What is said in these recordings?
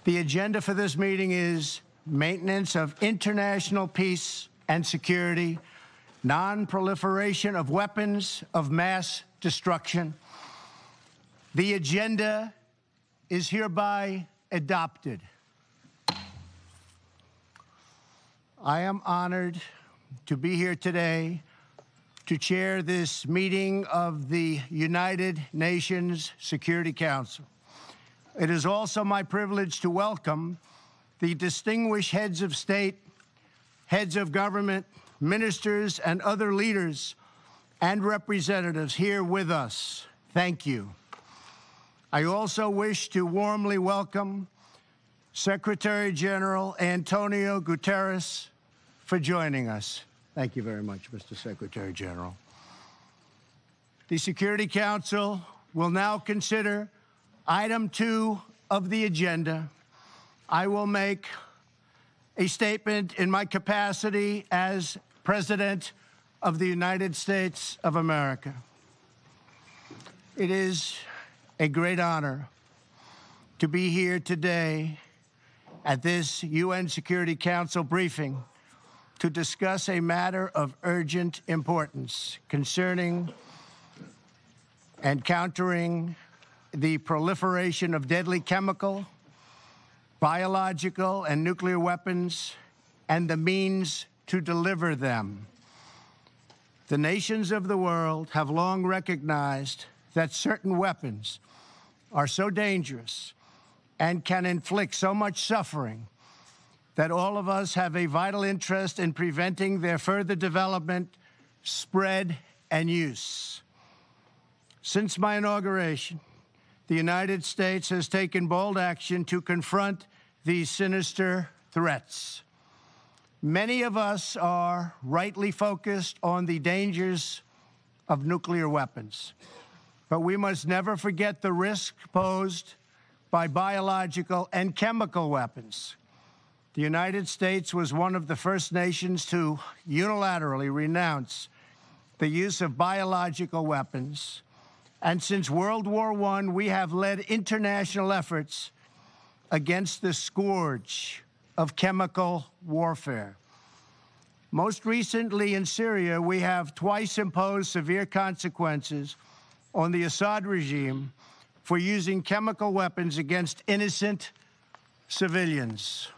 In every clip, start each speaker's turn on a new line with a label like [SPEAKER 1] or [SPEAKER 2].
[SPEAKER 1] The agenda for this meeting is maintenance of international peace and security, non-proliferation of weapons of mass destruction. The agenda is hereby adopted. I am honored to be here today to chair this meeting of the United Nations Security Council. It is also my privilege to welcome the distinguished heads of state, heads of government, ministers, and other leaders and representatives here with us. Thank you. I also wish to warmly welcome Secretary General Antonio Guterres for joining us. Thank you very much, Mr. Secretary General. The Security Council will now consider Item 2 of the agenda. I will make a statement in my capacity as President of the United States of America. It is a great honor to be here today at this UN Security Council briefing to discuss a matter of urgent importance concerning and countering the proliferation of deadly chemical, biological, and nuclear weapons, and the means to deliver them. The nations of the world have long recognized that certain weapons are so dangerous and can inflict so much suffering that all of us have a vital interest in preventing their further development, spread, and use. Since my inauguration, the United States has taken bold action to confront these sinister threats. Many of us are rightly focused on the dangers of nuclear weapons, but we must never forget the risk posed by biological and chemical weapons. The United States was one of the first nations to unilaterally renounce the use of biological weapons. And since World War I, we have led international efforts against the scourge of chemical warfare. Most recently in Syria, we have twice imposed severe consequences on the Assad regime for using chemical weapons against innocent civilians.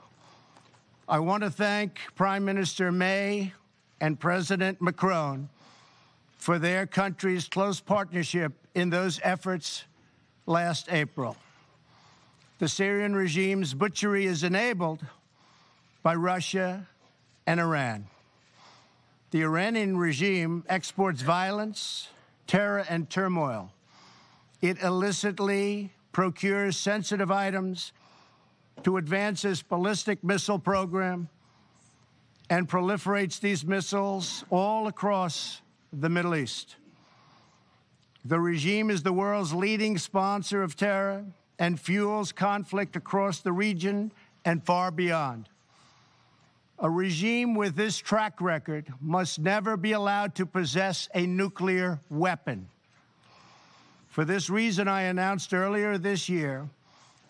[SPEAKER 1] I want to thank Prime Minister May and President Macron for their country's close partnership in those efforts last April. The Syrian regime's butchery is enabled by Russia and Iran. The Iranian regime exports violence, terror, and turmoil. It illicitly procures sensitive items to advance its ballistic missile program and proliferates these missiles all across the Middle East. The regime is the world's leading sponsor of terror and fuels conflict across the region and far beyond. A regime with this track record must never be allowed to possess a nuclear weapon. For this reason, I announced earlier this year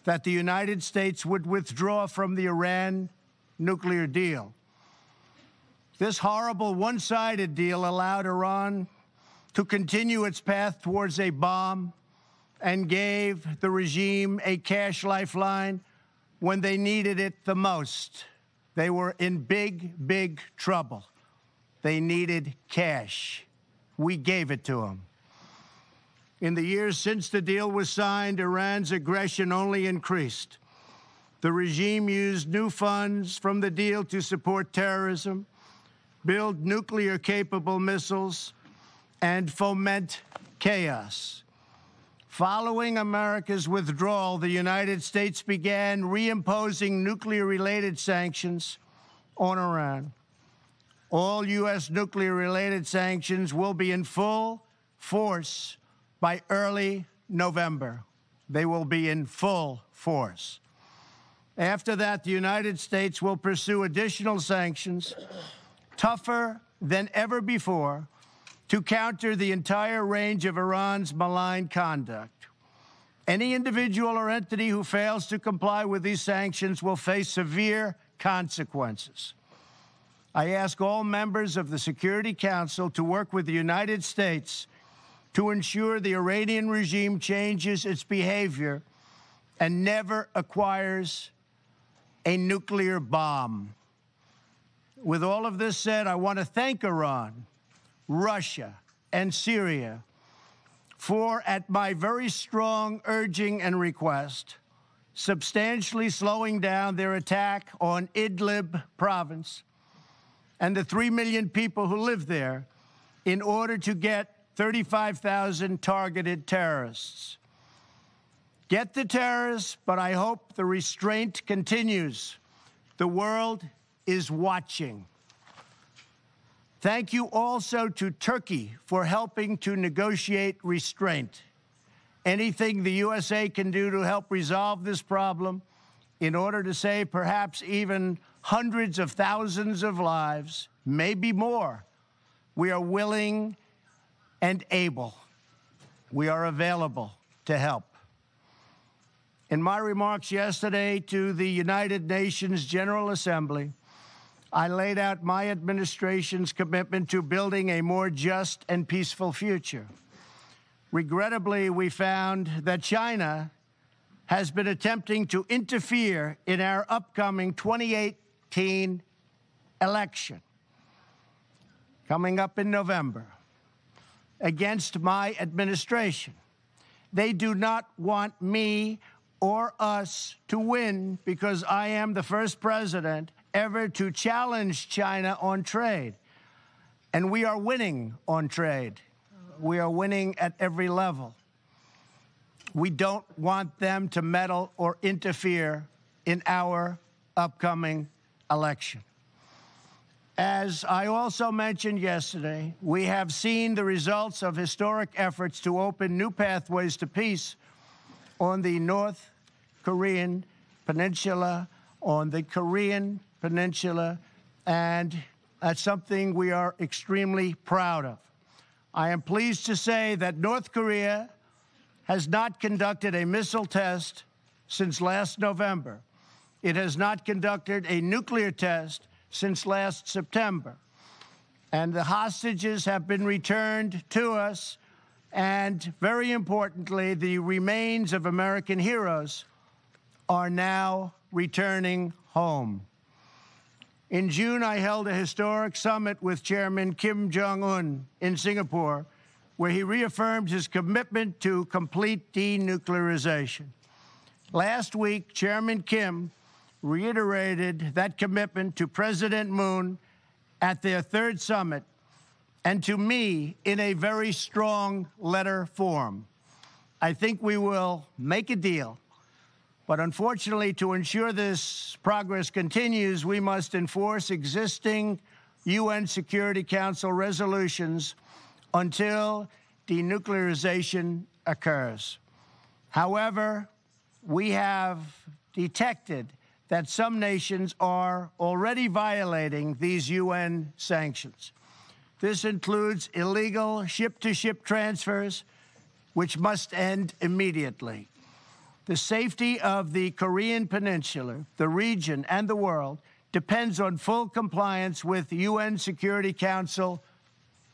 [SPEAKER 1] that the United States would withdraw from the Iran nuclear deal. This horrible one-sided deal allowed Iran to continue its path towards a bomb and gave the regime a cash lifeline when they needed it the most. They were in big, big trouble. They needed cash. We gave it to them. In the years since the deal was signed, Iran's aggression only increased. The regime used new funds from the deal to support terrorism, build nuclear-capable missiles, and foment chaos. Following America's withdrawal, the United States began reimposing nuclear-related sanctions on Iran. All U.S. nuclear-related sanctions will be in full force by early November. They will be in full force. After that, the United States will pursue additional sanctions, tougher than ever before, to counter the entire range of Iran's malign conduct. Any individual or entity who fails to comply with these sanctions will face severe consequences. I ask all members of the Security Council to work with the United States to ensure the Iranian regime changes its behavior and never acquires a nuclear bomb. With all of this said, I want to thank Iran, Russia, and Syria for, at my very strong urging and request, substantially slowing down their attack on Idlib province and the 3 million people who live there in order to get 35,000 targeted terrorists. Get the terrorists, but I hope the restraint continues. The world is watching. Thank you also to Turkey for helping to negotiate restraint. Anything the USA can do to help resolve this problem in order to save perhaps even hundreds of thousands of lives, maybe more, we are willing and able. We are available to help. In my remarks yesterday to the United Nations General Assembly, I laid out my administration's commitment to building a more just and peaceful future. Regrettably, we found that China has been attempting to interfere in our upcoming 2018 election, coming up in November, against my administration. They do not want me or us to win because I am the first president ever to challenge China on trade. And we are winning on trade. We are winning at every level. We don't want them to meddle or interfere in our upcoming election. As I also mentioned yesterday, we have seen the results of historic efforts to open new pathways to peace on the North Korean Peninsula, and that's something we are extremely proud of. I am pleased to say that North Korea has not conducted a missile test since last November. It has not conducted a nuclear test since last September. And the hostages have been returned to us, and very importantly, the remains of American heroes are now returning home. In June, I held a historic summit with Chairman Kim Jong-un in Singapore, where he reaffirmed his commitment to complete denuclearization. Last week, Chairman Kim reiterated that commitment to President Moon at their third summit and to me in a very strong letter form. I think we will make a deal. But unfortunately, to ensure this progress continues, we must enforce existing UN Security Council resolutions until denuclearization occurs. However, we have detected that some nations are already violating these UN sanctions. This includes illegal ship-to-ship transfers, which must end immediately. The safety of the Korean Peninsula, the region, and the world depends on full compliance with UN Security Council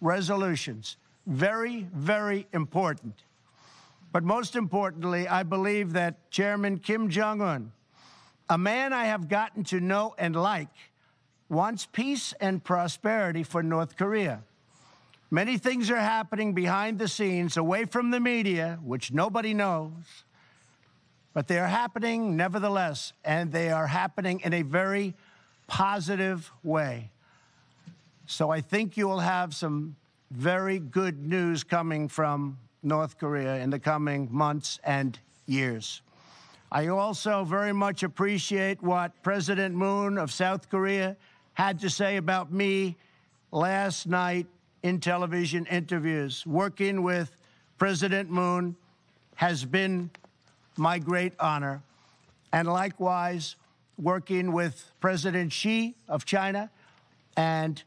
[SPEAKER 1] resolutions. Very, very important. But most importantly, I believe that Chairman Kim Jong-un, a man I have gotten to know and like, wants peace and prosperity for North Korea. Many things are happening behind the scenes, away from the media, which nobody knows. But they are happening nevertheless, and they are happening in a very positive way. So I think you will have some very good news coming from North Korea in the coming months and years. I also very much appreciate what President Moon of South Korea had to say about me last night in television interviews. Working with President Moon has been my great honor, and likewise working with President Xi of China and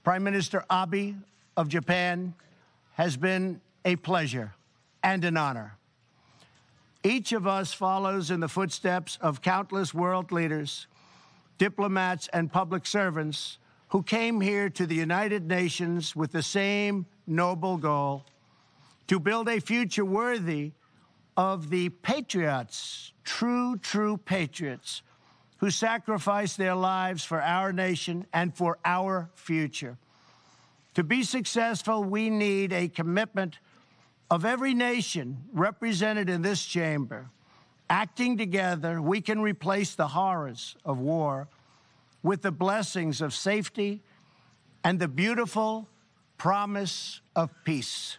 [SPEAKER 1] Prime Minister Abe of Japan has been a pleasure and an honor. Each of us follows in the footsteps of countless world leaders, diplomats, and public servants who came here to the United Nations with the same noble goal: to build a future worthy of the patriots, true patriots, who sacrificed their lives for our nation and for our future. To be successful, we need a commitment of every nation represented in this chamber. Acting together, we can replace the horrors of war with the blessings of safety and the beautiful promise of peace.